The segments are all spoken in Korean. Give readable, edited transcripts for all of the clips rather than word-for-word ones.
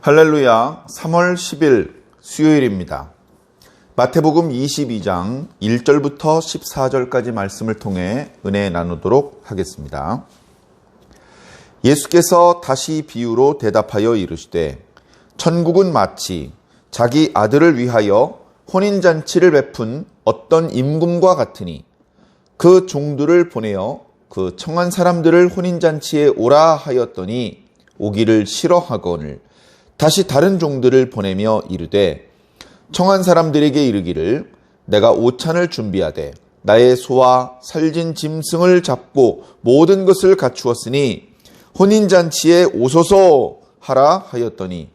할렐루야, 3월 10일 수요일입니다. 마태복음 22장 1절부터 14절까지 말씀을 통해 은혜 나누도록 하겠습니다. 예수께서 다시 비유로 대답하여 이르시되 천국은 마치 자기 아들을 위하여 혼인잔치를 베푼 어떤 임금과 같으니 그 종들을 보내어 그 청한 사람들을 혼인잔치에 오라 하였더니 오기를 싫어하거늘 다시 다른 종들을 보내며 이르되 청한 사람들에게 이르기를 내가 오찬을 준비하되 나의 소와 살진 짐승을 잡고 모든 것을 갖추었으니 혼인잔치에 오소서 하라 하였더니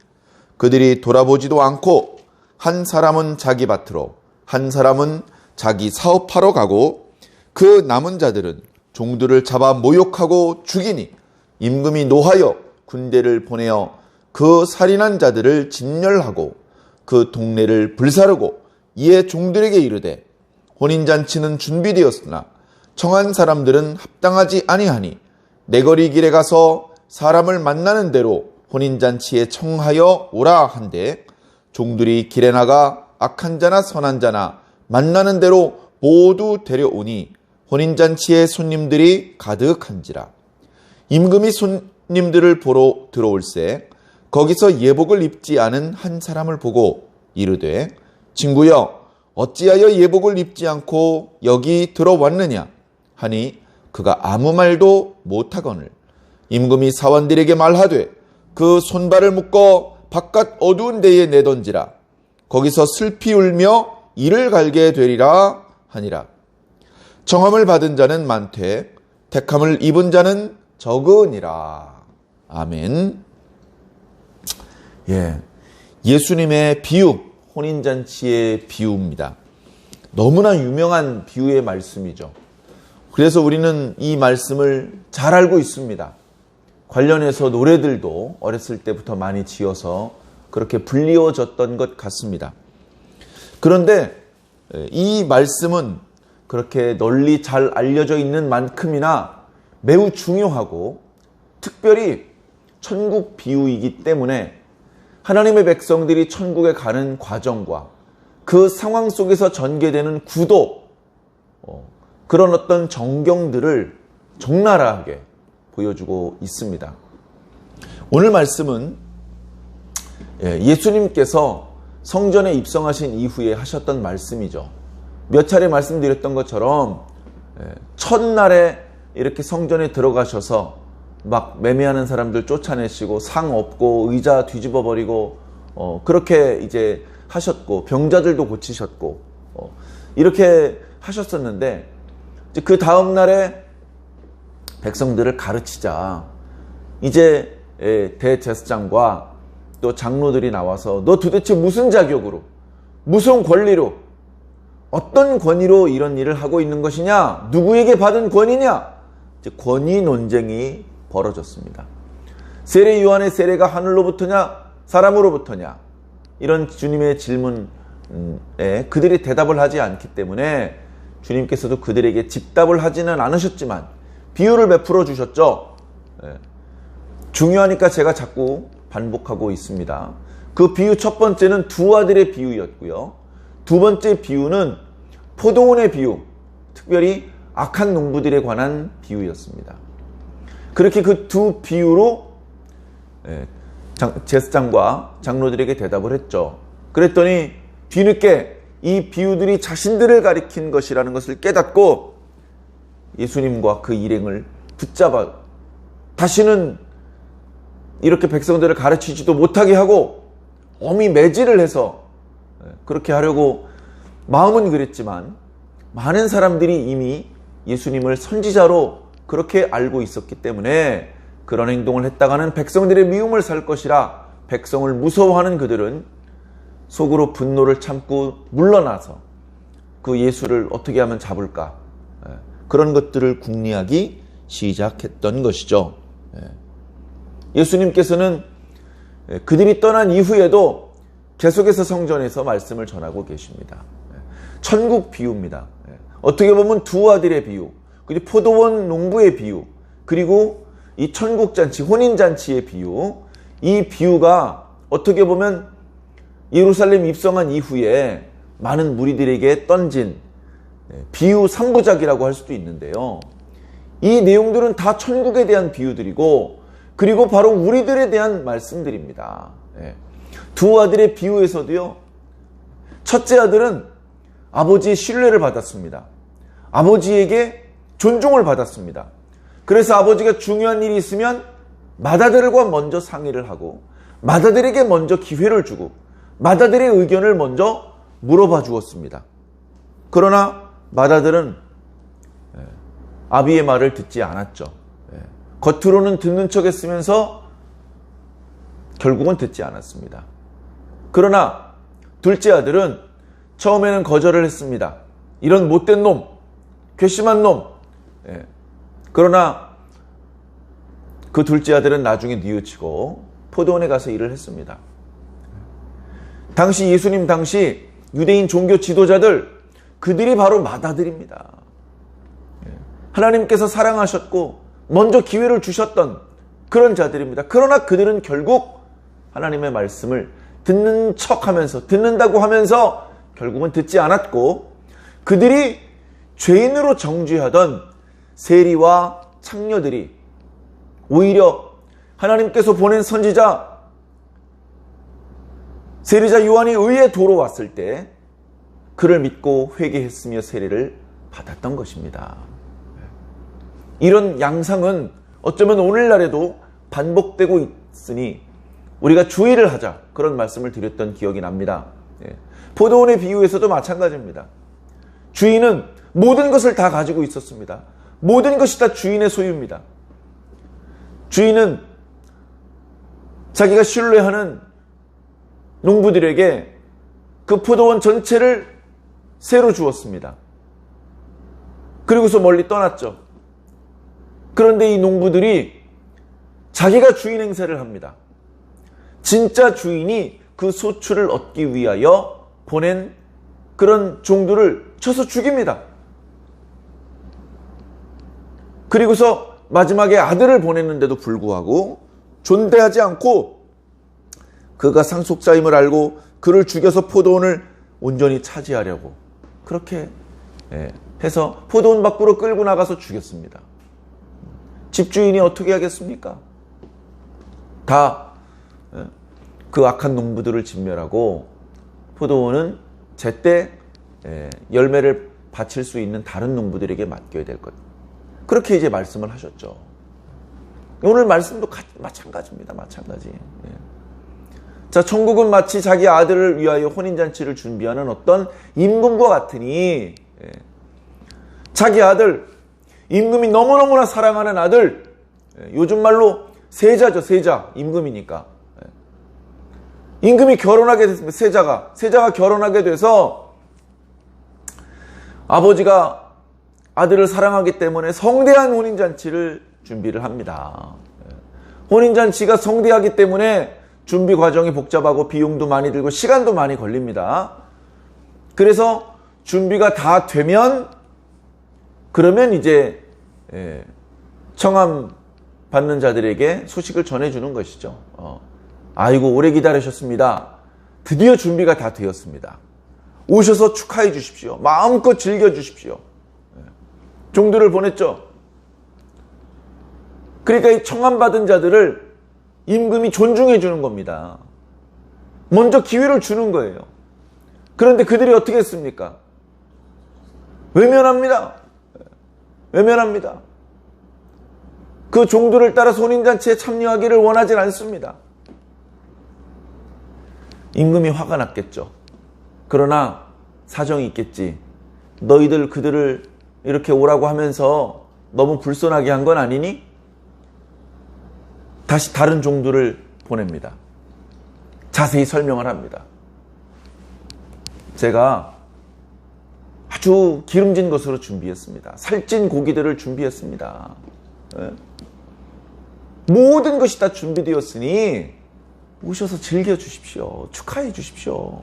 그들이 돌아보지도 않고 한 사람은 자기 밭으로 한 사람은 자기 사업하러 가고 그 남은 자들은 종들을 잡아 모욕하고 죽이니 임금이 노하여 군대를 보내어 그 살인한 자들을 진멸하고 그 동네를 불사르고 이에 종들에게 이르되 혼인잔치는 준비되었으나 청한 사람들은 합당하지 아니하니 내거리 길에 가서 사람을 만나는 대로 혼인잔치에 청하여 오라 한데 종들이 길에 나가 악한 자나 선한 자나 만나는 대로 모두 데려오니 혼인잔치에 손님들이 가득한지라. 임금이 손님들을 보러 들어올새 거기서 예복을 입지 않은 한 사람을 보고 이르되 친구여 어찌하여 예복을 입지 않고 여기 들어왔느냐 하니 그가 아무 말도 못하거늘 임금이 사원들에게 말하되 그 손발을 묶어 바깥 어두운 데에 내던지라. 거기서 슬피 울며 이를 갈게 되리라 하니라. 청함을 받은 자는 많되 택함을 입은 자는 적으니라. 아멘. 예수님의 비유, 혼인잔치의 비유입니다. 너무나 유명한 비유의 말씀이죠. 그래서 우리는 이 말씀을 잘 알고 있습니다. 관련해서 노래들도 어렸을 때부터 많이 지어서 그렇게 불리워졌던 것 같습니다. 그런데 이 말씀은 그렇게 널리 잘 알려져 있는 만큼이나 매우 중요하고 특별히 천국 비유이기 때문에 하나님의 백성들이 천국에 가는 과정과 그 상황 속에서 전개되는 구도, 그런 어떤 정경들을 적나라하게 보여주고 있습니다. 오늘 말씀은 예수님께서 성전에 입성하신 이후에 하셨던 말씀이죠. 몇 차례 말씀드렸던 것처럼 첫날에 이렇게 성전에 들어가셔서 막 매매하는 사람들 쫓아내시고 상 없고 의자 뒤집어 버리고 그렇게 이제 하셨고 병자들도 고치셨고 이렇게 하셨었는데 그 다음 날에 백성들을 가르치자 이제 대제사장과 또 장로들이 나와서 너 도대체 무슨 자격으로 무슨 권리로 어떤 권위로 이런 일을 하고 있는 것이냐, 누구에게 받은 권위냐, 이제 권위 논쟁이 벌어졌습니다. 세례 요한의 세례가 하늘로부터냐 사람으로부터냐, 이런 주님의 질문에 그들이 대답을 하지 않기 때문에 주님께서도 그들에게 집답을 하지는 않으셨지만 비유를 베풀어 주셨죠. 중요하니까 제가 자꾸 반복하고 있습니다. 그 비유 첫 번째는 두 아들의 비유였고요. 두 번째 비유는 포도원의 비유, 특별히 악한 농부들에 관한 비유였습니다. 그렇게 그 두 비유로 제사장과 장로들에게 대답을 했죠. 그랬더니 뒤늦게 이 비유들이 자신들을 가리킨 것이라는 것을 깨닫고 예수님과 그 일행을 붙잡아 다시는 이렇게 백성들을 가르치지도 못하게 하고 엄히 매질을 해서 그렇게 하려고 마음은 그랬지만 많은 사람들이 이미 예수님을 선지자로 그렇게 알고 있었기 때문에 그런 행동을 했다가는 백성들의 미움을 살 것이라 백성을 무서워하는 그들은 속으로 분노를 참고 물러나서 그 예수를 어떻게 하면 잡을까, 그런 것들을 궁리하기 시작했던 것이죠. 예수님께서는 그들이 떠난 이후에도 계속해서 성전에서 말씀을 전하고 계십니다. 천국 비유입니다. 어떻게 보면 두 아들의 비유, 그리고 포도원 농부의 비유, 그리고 이 천국잔치, 혼인잔치의 비유, 이 비유가 어떻게 보면 예루살렘 입성한 이후에 많은 무리들에게 던진 비유 3부작이라고 할 수도 있는데요. 이 내용들은 다 천국에 대한 비유들이고, 그리고 바로 우리들에 대한 말씀들입니다. 두 아들의 비유에서도요, 첫째 아들은 아버지의 신뢰를 받았습니다. 아버지에게 존중을 받았습니다. 그래서 아버지가 중요한 일이 있으면 맏아들과 먼저 상의를 하고, 맏아들에게 먼저 기회를 주고, 맏아들의 의견을 먼저 물어봐 주었습니다. 그러나 맏아들은 아비의 말을 듣지 않았죠. 겉으로는 듣는 척 했으면서 결국은 듣지 않았습니다. 그러나 둘째 아들은 처음에는 거절을 했습니다. 이런 못된 놈, 괘씸한 놈. 그러나 그 둘째 아들은 나중에 뉘우치고 포도원에 가서 일을 했습니다. 당시 예수님 당시 유대인 종교 지도자들, 그들이 바로 맏아들입니다. 하나님께서 사랑하셨고 먼저 기회를 주셨던 그런 자들입니다. 그러나 그들은 결국 하나님의 말씀을 듣는 척하면서, 듣는다고 하면서 결국은 듣지 않았고, 그들이 죄인으로 정죄하던 세리와 창녀들이 오히려 하나님께서 보낸 선지자 세리자 요한이 의의 도로 왔을 때 그를 믿고 회개했으며 세례를 받았던 것입니다. 이런 양상은 어쩌면 오늘날에도 반복되고 있으니 우리가 주의를 하자, 그런 말씀을 드렸던 기억이 납니다. 포도원의 비유에서도 마찬가지입니다. 주인은 모든 것을 다 가지고 있었습니다. 모든 것이 다 주인의 소유입니다. 주인은 자기가 신뢰하는 농부들에게 그 포도원 전체를 새로 주었습니다. 그리고서 멀리 떠났죠. 그런데 이 농부들이 자기가 주인 행세를 합니다. 진짜 주인이 그 소출을 얻기 위하여 보낸 그런 종들을 쳐서 죽입니다. 그리고서 마지막에 아들을 보냈는데도 불구하고 존대하지 않고 그가 상속자임을 알고 그를 죽여서 포도원을 온전히 차지하려고 그렇게 해서 포도원 밖으로 끌고 나가서 죽였습니다. 집주인이 어떻게 하겠습니까? 다 그 악한 농부들을 진멸하고 포도원은 제때 열매를 바칠 수 있는 다른 농부들에게 맡겨야 될 것. 그렇게 이제 말씀을 하셨죠. 오늘 말씀도 마찬가지입니다. 마찬가지. 자, 천국은 마치 자기 아들을 위하여 혼인잔치를 준비하는 어떤 임금과 같으니, 자기 아들, 임금이 너무너무나 사랑하는 아들, 요즘 말로 세자죠. 세자, 임금이니까. 임금이 결혼하게 됐습니다. 세자가 결혼하게 돼서 아버지가 아들을 사랑하기 때문에 성대한 혼인잔치를 준비를 합니다. 혼인잔치가 성대하기 때문에 준비 과정이 복잡하고 비용도 많이 들고 시간도 많이 걸립니다. 그래서 준비가 다 되면 그러면 이제 청함 받는 자들에게 소식을 전해주는 것이죠. 아이고 오래 기다리셨습니다. 드디어 준비가 다 되었습니다. 오셔서 축하해 주십시오. 마음껏 즐겨 주십시오. 종들을 보냈죠. 그러니까 이 청함 받은 자들을 임금이 존중해 주는 겁니다. 먼저 기회를 주는 거예요. 그런데 그들이 어떻게 했습니까? 외면합니다. 외면합니다. 그 종들을 따라 혼인잔치에 참여하기를 원하진 않습니다. 임금이 화가 났겠죠. 그러나 사정이 있겠지. 너희들 그들을 이렇게 오라고 하면서 너무 불손하게 한 건 아니니? 다시 다른 종들을 보냅니다. 자세히 설명을 합니다. 제가 아주 기름진 것으로 준비했습니다. 살찐 고기들을 준비했습니다. 모든 것이 다 준비되었으니 오셔서 즐겨주십시오. 축하해 주십시오.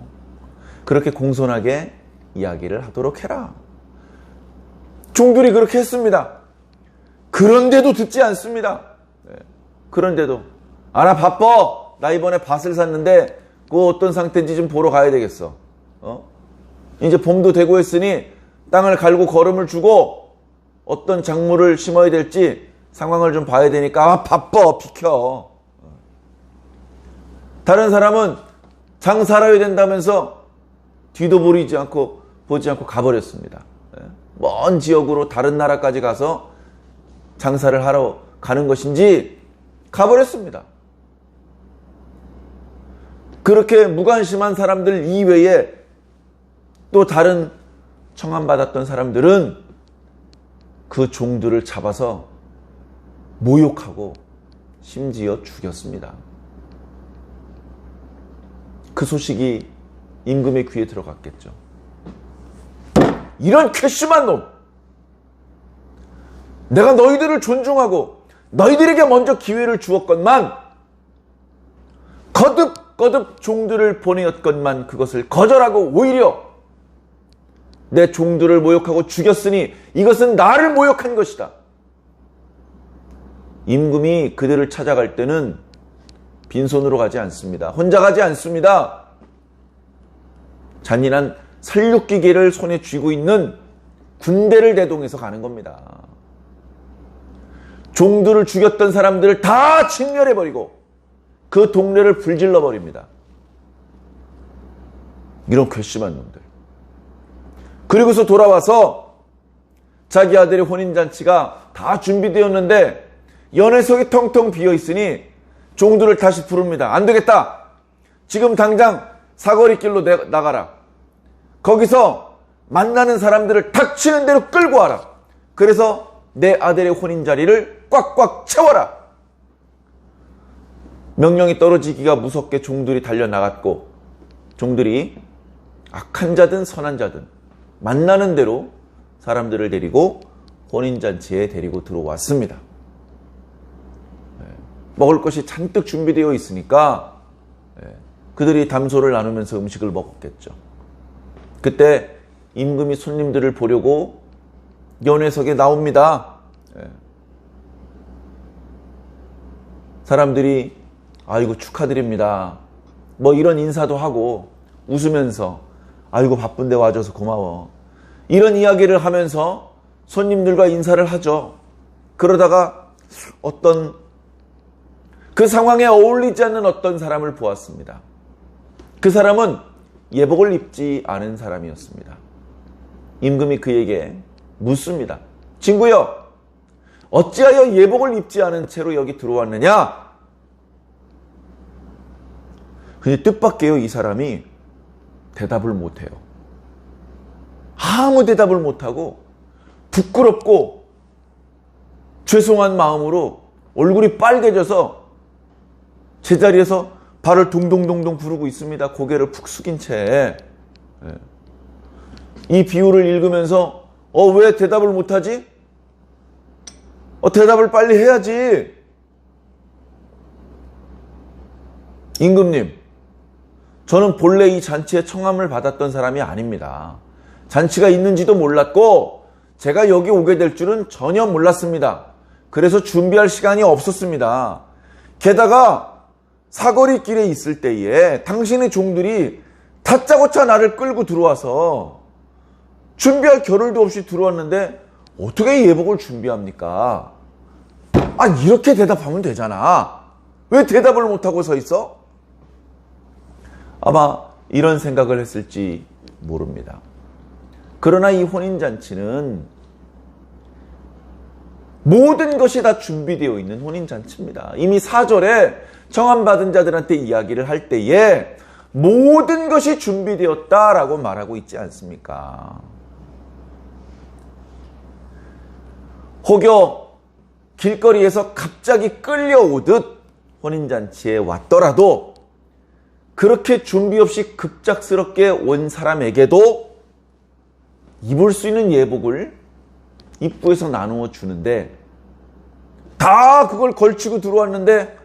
그렇게 공손하게 이야기를 하도록 해라. 종들이 그렇게 했습니다. 그런데도 듣지 않습니다. 그런데도 나 바빠. 나 이번에 밭을 샀는데 그 어떤 상태인지 좀 보러 가야 되겠어. 이제 봄도 되고 했으니 땅을 갈고 거름을 주고 어떤 작물을 심어야 될지 상황을 좀 봐야 되니까 바빠, 비켜. 다른 사람은 장사를 해야 된다면서 뒤도 보지 않고 가버렸습니다. 먼 지역으로 다른 나라까지 가서 장사를 하러 가는 것인지 가버렸습니다. 그렇게 무관심한 사람들 이외에 또 다른 청함받았던 사람들은 그 종들을 잡아서 모욕하고 심지어 죽였습니다. 그 소식이 임금의 귀에 들어갔겠죠. 이런 괘씸한 놈! 내가 너희들을 존중하고 너희들에게 먼저 기회를 주었건만 거듭 종들을 보내었건만 그것을 거절하고 오히려 내 종들을 모욕하고 죽였으니 이것은 나를 모욕한 것이다. 임금이 그들을 찾아갈 때는 빈손으로 가지 않습니다. 혼자 가지 않습니다. 잔인한 살육기계를 손에 쥐고 있는 군대를 대동해서 가는 겁니다. 종들을 죽였던 사람들을 다 진멸해버리고 그 동네를 불질러버립니다. 이런 괘씸한 놈들. 그리고서 돌아와서 자기 아들의 혼인잔치가 다 준비되었는데 연회석이 텅텅 비어있으니 종들을 다시 부릅니다. 안 되겠다. 지금 당장 사거리길로 나가라. 거기서 만나는 사람들을 닥치는 대로 끌고 와라. 그래서 내 아들의 혼인 자리를 꽉꽉 채워라. 명령이 떨어지기가 무섭게 종들이 달려나갔고 종들이 악한 자든 선한 자든 만나는 대로 사람들을 데리고 혼인잔치에 데리고 들어왔습니다. 먹을 것이 잔뜩 준비되어 있으니까 그들이 담소를 나누면서 음식을 먹었겠죠. 그때 임금이 손님들을 보려고 연회석에 나옵니다. 사람들이 아이고 축하드립니다. 뭐 이런 인사도 하고 웃으면서 아이고 바쁜데 와줘서 고마워. 이런 이야기를 하면서 손님들과 인사를 하죠. 그러다가 어떤 그 상황에 어울리지 않는 어떤 사람을 보았습니다. 그 사람은 예복을 입지 않은 사람이었습니다. 임금이 그에게 묻습니다. 친구여, 어찌하여 예복을 입지 않은 채로 여기 들어왔느냐? 근데 뜻밖에요, 이 사람이 대답을 못해요. 아무 대답을 못하고 부끄럽고 죄송한 마음으로 얼굴이 빨개져서 제자리에서 발을 동동동동 구르고 있습니다. 고개를 푹 숙인 채. 이 비유를 읽으면서 왜 대답을 못하지? 대답을 빨리 해야지. 임금님, 저는 본래 이 잔치에 청함을 받았던 사람이 아닙니다. 잔치가 있는지도 몰랐고 제가 여기 오게 될 줄은 전혀 몰랐습니다. 그래서 준비할 시간이 없었습니다. 게다가 사거리 길에 있을 때에 당신의 종들이 다짜고짜 나를 끌고 들어와서 준비할 겨를도 없이 들어왔는데 어떻게 예복을 준비합니까? 이렇게 대답하면 되잖아. 왜 대답을 못하고 서 있어? 아마 이런 생각을 했을지 모릅니다. 그러나 이 혼인잔치는 모든 것이 다 준비되어 있는 혼인잔치입니다. 이미 4절에 청함받은 자들한테 이야기를 할 때에 모든 것이 준비되었다라고 말하고 있지 않습니까? 혹여 길거리에서 갑자기 끌려오듯 혼인잔치에 왔더라도 그렇게 준비 없이 급작스럽게 온 사람에게도 입을 수 있는 예복을 입구에서 나누어 주는데 다 그걸 걸치고 들어왔는데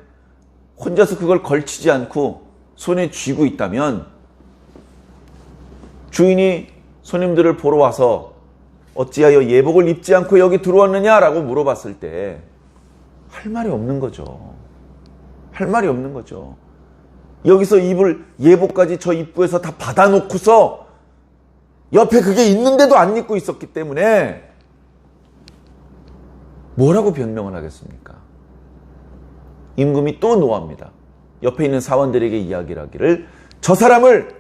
혼자서 그걸 걸치지 않고 손에 쥐고 있다면 주인이 손님들을 보러 와서 어찌하여 예복을 입지 않고 여기 들어왔느냐라고 물어봤을 때 할 말이 없는 거죠. 할 말이 없는 거죠. 여기서 입을 예복까지 저 입구에서 다 받아놓고서 옆에 그게 있는데도 안 입고 있었기 때문에 뭐라고 변명을 하겠습니까? 임금이 또 노합니다. 옆에 있는 사원들에게 이야기를 하기를, 저 사람을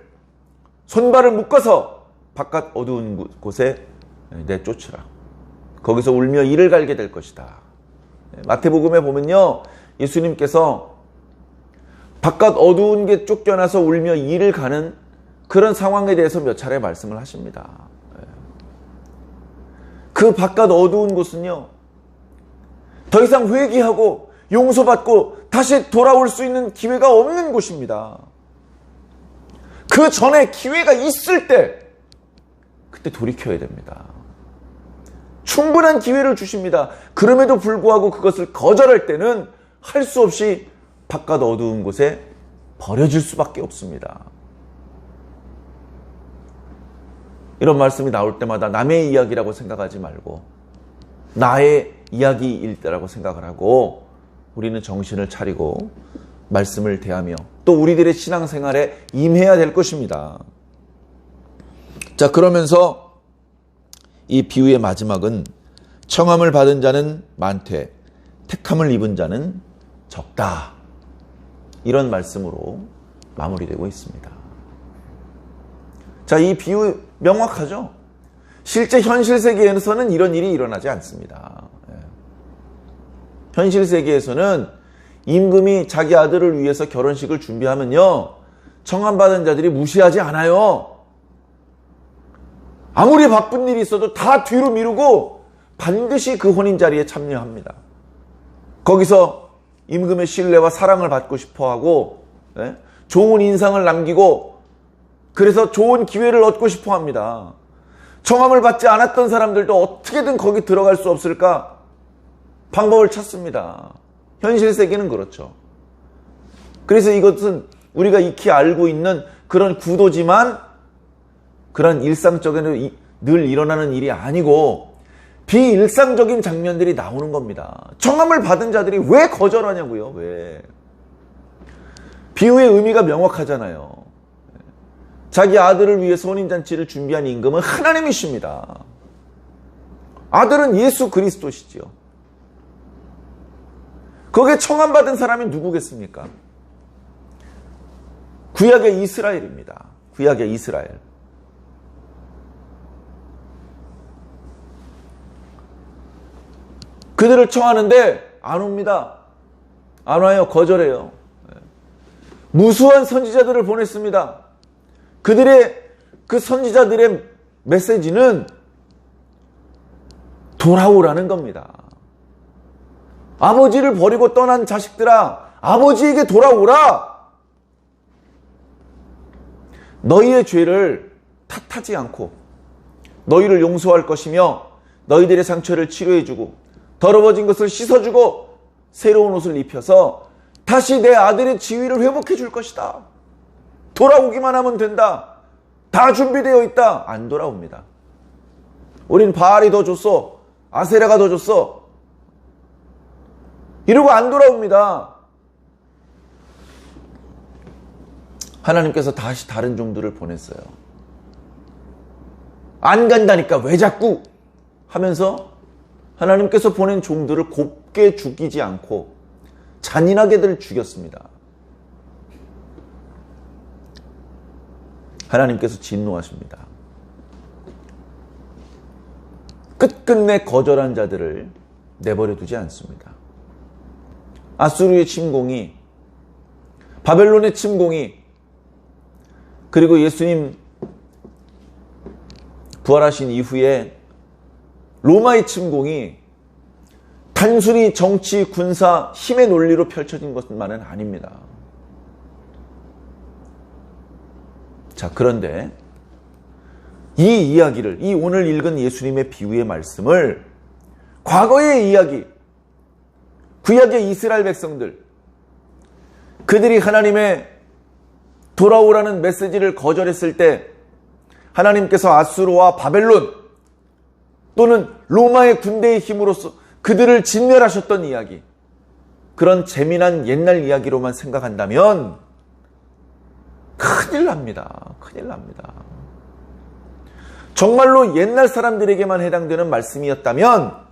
손발을 묶어서 바깥 어두운 곳에 내쫓으라. 거기서 울며 이를 갈게 될 것이다. 마태복음에 보면요, 예수님께서 바깥 어두운 게 쫓겨나서 울며 이를 가는 그런 상황에 대해서 몇 차례 말씀을 하십니다. 그 바깥 어두운 곳은요, 더 이상 회개하고 용서받고 다시 돌아올 수 있는 기회가 없는 곳입니다. 그 전에 기회가 있을 때 그때 돌이켜야 됩니다. 충분한 기회를 주십니다. 그럼에도 불구하고 그것을 거절할 때는 할 수 없이 바깥 어두운 곳에 버려질 수밖에 없습니다. 이런 말씀이 나올 때마다 남의 이야기라고 생각하지 말고 나의 이야기일 때라고 생각을 하고 우리는 정신을 차리고 말씀을 대하며 또 우리들의 신앙생활에 임해야 될 것입니다. 자, 그러면서 이 비유의 마지막은 청함을 받은 자는 많되 택함을 입은 자는 적다. 이런 말씀으로 마무리되고 있습니다. 자, 이 비유 명확하죠? 실제 현실 세계에서는 이런 일이 일어나지 않습니다. 현실 세계에서는 임금이 자기 아들을 위해서 결혼식을 준비하면요, 청함받은 자들이 무시하지 않아요. 아무리 바쁜 일이 있어도 다 뒤로 미루고 반드시 그 혼인 자리에 참여합니다. 거기서 임금의 신뢰와 사랑을 받고 싶어하고 좋은 인상을 남기고 그래서 좋은 기회를 얻고 싶어합니다. 청함을 받지 않았던 사람들도 어떻게든 거기 들어갈 수 없을까 방법을 찾습니다. 현실 세계는 그렇죠. 그래서 이것은 우리가 익히 알고 있는 그런 구도지만 그런 일상적인 늘 일어나는 일이 아니고 비일상적인 장면들이 나오는 겁니다. 청함을 받은 자들이 왜 거절하냐고요. 왜? 비유의 의미가 명확하잖아요. 자기 아들을 위해서 혼인잔치를 준비한 임금은 하나님이십니다. 아들은 예수 그리스도시지요. 거기에 청함받은 사람이 누구겠습니까? 구약의 이스라엘입니다. 구약의 이스라엘. 그들을 청하는데 안 옵니다. 안 와요. 거절해요. 무수한 선지자들을 보냈습니다. 그 선지자들의 메시지는 돌아오라는 겁니다. 아버지를 버리고 떠난 자식들아, 아버지에게 돌아오라. 너희의 죄를 탓하지 않고 너희를 용서할 것이며 너희들의 상처를 치료해주고 더러워진 것을 씻어주고 새로운 옷을 입혀서 다시 내 아들의 지위를 회복해 줄 것이다. 돌아오기만 하면 된다. 다 준비되어 있다. 안 돌아옵니다. 우린 바알이 더 줬어. 아세라가 더 줬어. 이러고 안 돌아옵니다. 하나님께서 다시 다른 종들을 보냈어요. 안 간다니까 왜 자꾸 하면서 하나님께서 보낸 종들을 곱게 죽이지 않고 잔인하게들 죽였습니다. 하나님께서 진노하십니다. 끝끝내 거절한 자들을 내버려 두지 않습니다. 아수르의 침공이, 바벨론의 침공이, 그리고 예수님 부활하신 이후에 로마의 침공이 단순히 정치, 군사, 힘의 논리로 펼쳐진 것만은 아닙니다. 자, 그런데 이 이야기를, 이 오늘 읽은 예수님의 비유의 말씀을 과거의 이야기, 구약의 이스라엘 백성들, 그들이 하나님의 돌아오라는 메시지를 거절했을 때 하나님께서 아수르와 바벨론 또는 로마의 군대의 힘으로써 그들을 진멸하셨던 이야기, 그런 재미난 옛날 이야기로만 생각한다면 큰일 납니다. 큰일 납니다. 정말로 옛날 사람들에게만 해당되는 말씀이었다면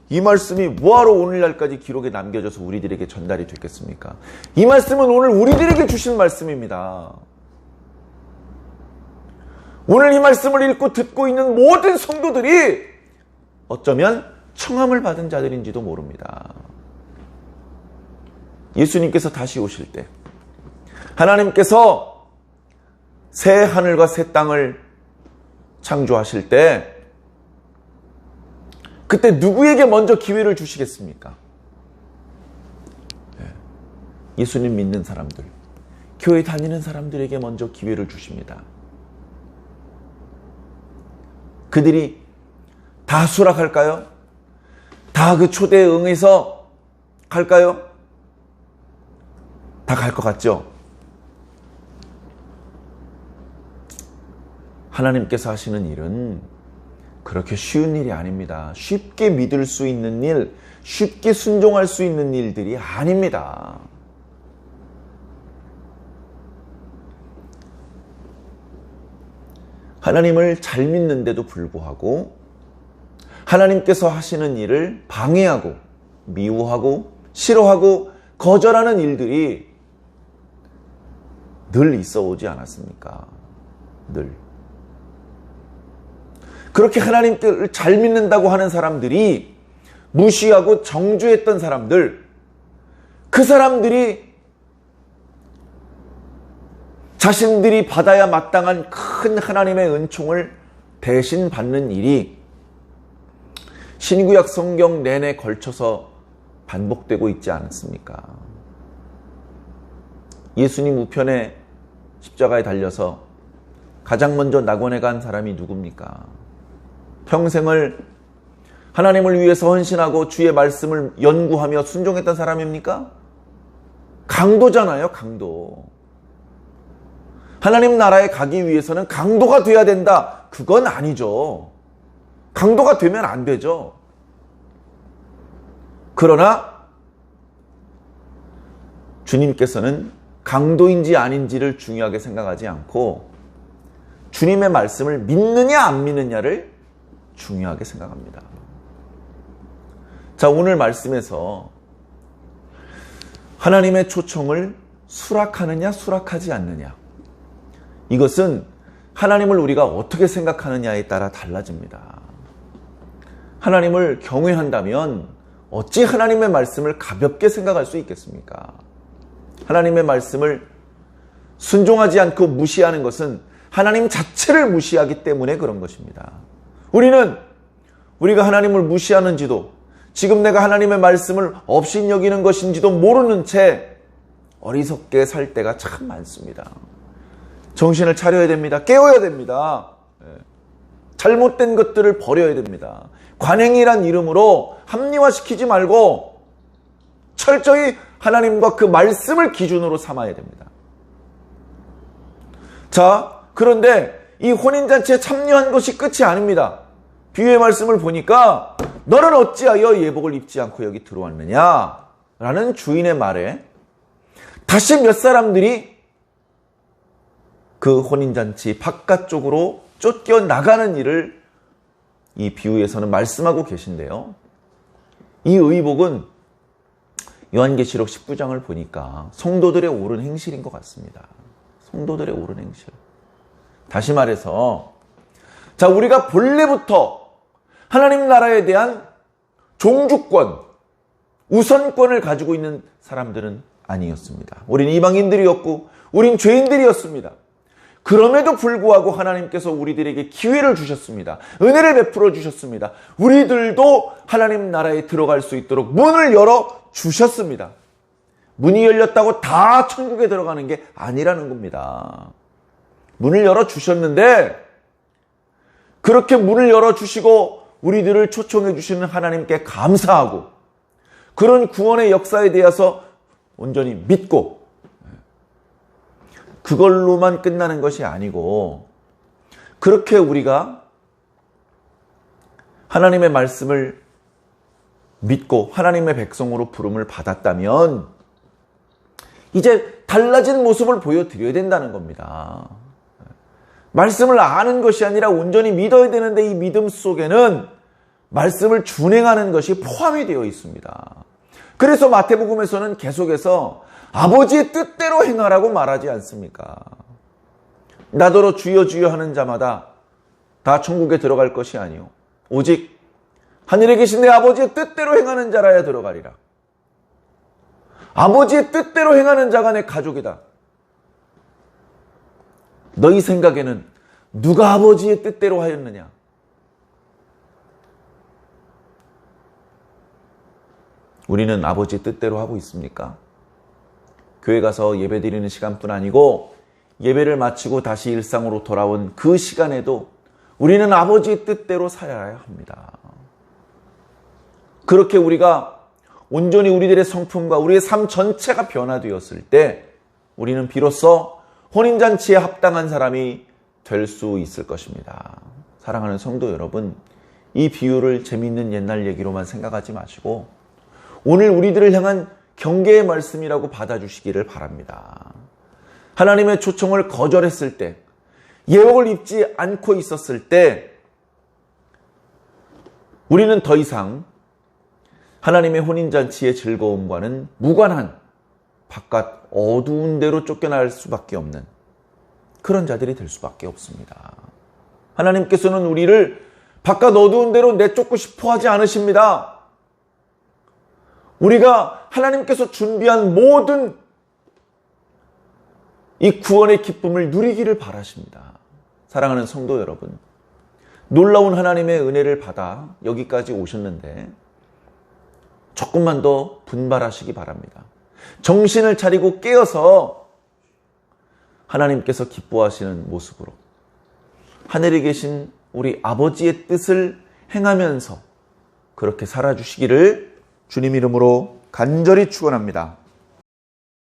이 말씀이 뭐하러 오늘날까지 기록에 남겨져서 우리들에게 전달이 됐겠습니까? 이 말씀은 오늘 우리들에게 주신 말씀입니다. 오늘 이 말씀을 읽고 듣고 있는 모든 성도들이 어쩌면 청함을 받은 자들인지도 모릅니다. 예수님께서 다시 오실 때 하나님께서 새 하늘과 새 땅을 창조하실 때 그때 누구에게 먼저 기회를 주시겠습니까? 예수님 믿는 사람들, 교회 다니는 사람들에게 먼저 기회를 주십니다. 그들이 다 수락할까요? 다 그 초대에 응해서 갈까요? 다 갈 것 같죠? 하나님께서 하시는 일은 그렇게 쉬운 일이 아닙니다. 쉽게 믿을 수 있는 일, 쉽게 순종할 수 있는 일들이 아닙니다. 하나님을 잘 믿는데도 불구하고 하나님께서 하시는 일을 방해하고 미워하고 싫어하고 거절하는 일들이 늘 있어 오지 않았습니까? 늘. 그렇게 하나님께를 잘 믿는다고 하는 사람들이 무시하고 정죄했던 사람들, 그 사람들이 자신들이 받아야 마땅한 큰 하나님의 은총을 대신 받는 일이 신구약 성경 내내 걸쳐서 반복되고 있지 않습니까? 예수님 우편에 십자가에 달려서 가장 먼저 낙원에 간 사람이 누굽니까? 평생을 하나님을 위해서 헌신하고 주의 말씀을 연구하며 순종했던 사람입니까? 강도잖아요, 강도. 하나님 나라에 가기 위해서는 강도가 돼야 된다. 그건 아니죠. 강도가 되면 안 되죠. 그러나 주님께서는 강도인지 아닌지를 중요하게 생각하지 않고 주님의 말씀을 믿느냐 안 믿느냐를 중요하게 생각합니다. 자, 오늘 말씀에서 하나님의 초청을 수락하느냐 수락하지 않느냐, 이것은 하나님을 우리가 어떻게 생각하느냐에 따라 달라집니다. 하나님을 경외한다면 어찌 하나님의 말씀을 가볍게 생각할 수 있겠습니까? 하나님의 말씀을 순종하지 않고 무시하는 것은 하나님 자체를 무시하기 때문에 그런 것입니다. 우리가 하나님을 무시하는지도, 지금 내가 하나님의 말씀을 업신여기는 것인지도 모르는 채 어리석게 살 때가 참 많습니다. 정신을 차려야 됩니다. 깨워야 됩니다. 잘못된 것들을 버려야 됩니다. 관행이란 이름으로 합리화시키지 말고 철저히 하나님과 그 말씀을 기준으로 삼아야 됩니다. 자, 그런데 이 혼인잔치에 참여한 것이 끝이 아닙니다. 비유의 말씀을 보니까 너는 어찌하여 예복을 입지 않고 여기 들어왔느냐? 라는 주인의 말에 다시 몇 사람들이 그 혼인잔치 바깥쪽으로 쫓겨나가는 일을 이 비유에서는 말씀하고 계신데요. 이 의복은 요한계시록 19장을 보니까 성도들의 옳은 행실인 것 같습니다. 성도들의 옳은 행실. 다시 말해서, 자, 우리가 본래부터 하나님 나라에 대한 종주권, 우선권을 가지고 있는 사람들은 아니었습니다. 우린 이방인들이었고 우린 죄인들이었습니다. 그럼에도 불구하고 하나님께서 우리들에게 기회를 주셨습니다. 은혜를 베풀어 주셨습니다. 우리들도 하나님 나라에 들어갈 수 있도록 문을 열어 주셨습니다. 문이 열렸다고 다 천국에 들어가는 게 아니라는 겁니다. 문을 열어 주셨는데 그렇게 문을 열어 주시고 우리들을 초청해 주시는 하나님께 감사하고 그런 구원의 역사에 대해서 온전히 믿고 그걸로만 끝나는 것이 아니고 그렇게 우리가 하나님의 말씀을 믿고 하나님의 백성으로 부름을 받았다면 이제 달라진 모습을 보여드려야 된다는 겁니다. 말씀을 아는 것이 아니라 온전히 믿어야 되는데 이 믿음 속에는 말씀을 준행하는 것이 포함이 되어 있습니다. 그래서 마태복음에서는 계속해서 아버지의 뜻대로 행하라고 말하지 않습니까? 나더러 주여 주여 하는 자마다 다 천국에 들어갈 것이 아니요 오직 하늘에 계신 내 아버지의 뜻대로 행하는 자라야 들어가리라. 아버지의 뜻대로 행하는 자가 내 가족이다. 너희 생각에는 누가 아버지의 뜻대로 하였느냐? 우리는 아버지의 뜻대로 하고 있습니까? 교회 가서 예배 드리는 시간뿐 아니고 예배를 마치고 다시 일상으로 돌아온 그 시간에도 우리는 아버지의 뜻대로 살아야 합니다. 그렇게 우리가 온전히 우리들의 성품과 우리의 삶 전체가 변화되었을 때 우리는 비로소 혼인잔치에 합당한 사람이 될 수 있을 것입니다. 사랑하는 성도 여러분, 이 비유를 재미있는 옛날 얘기로만 생각하지 마시고 오늘 우리들을 향한 경계의 말씀이라고 받아주시기를 바랍니다. 하나님의 초청을 거절했을 때, 예복을 입지 않고 있었을 때 우리는 더 이상 하나님의 혼인잔치의 즐거움과는 무관한 바깥 어두운 데로 쫓겨날 수밖에 없는 그런 자들이 될 수밖에 없습니다. 하나님께서는 우리를 바깥 어두운 데로 내쫓고 싶어 하지 않으십니다. 우리가 하나님께서 준비한 모든 이 구원의 기쁨을 누리기를 바라십니다. 사랑하는 성도 여러분, 놀라운 하나님의 은혜를 받아 여기까지 오셨는데 조금만 더 분발하시기 바랍니다. 정신을 차리고 깨어서 하나님께서 기뻐하시는 모습으로 하늘에 계신 우리 아버지의 뜻을 행하면서 그렇게 살아주시기를 주님 이름으로 간절히 축원합니다.